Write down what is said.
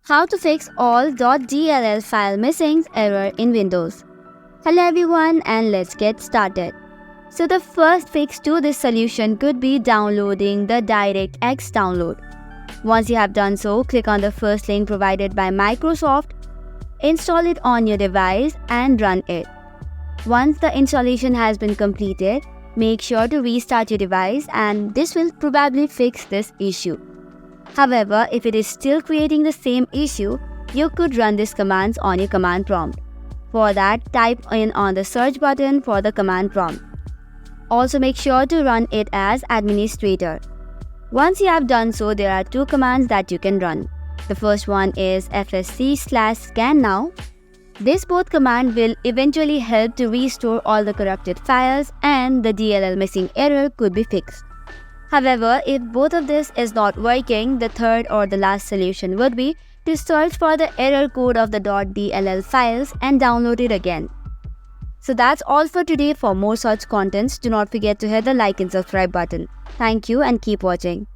How to fix all .dll file missing error in Windows. Hello everyone, and let's get started. So the first fix to this solution could be downloading the DirectX download. Once you have done so, click on the first link provided by Microsoft, install it on your device and run it. Once the installation has been completed, make sure to restart your device and this will probably fix this issue. However, if it is still creating the same issue, you could run these commands on your command prompt. For that, type in on the search button for the command prompt. Also make sure to run it as administrator. Once you have done so, there are two commands that you can run. The first one is fsc/scannow. This both command will eventually help to restore all the corrupted files and the DLL missing error could be fixed. However, if both of this is not working, the third or the last solution would be to search for the error code of the .dll files and download it again. So that's all for today. For more such contents, do not forget to hit the like and subscribe button. Thank you and keep watching.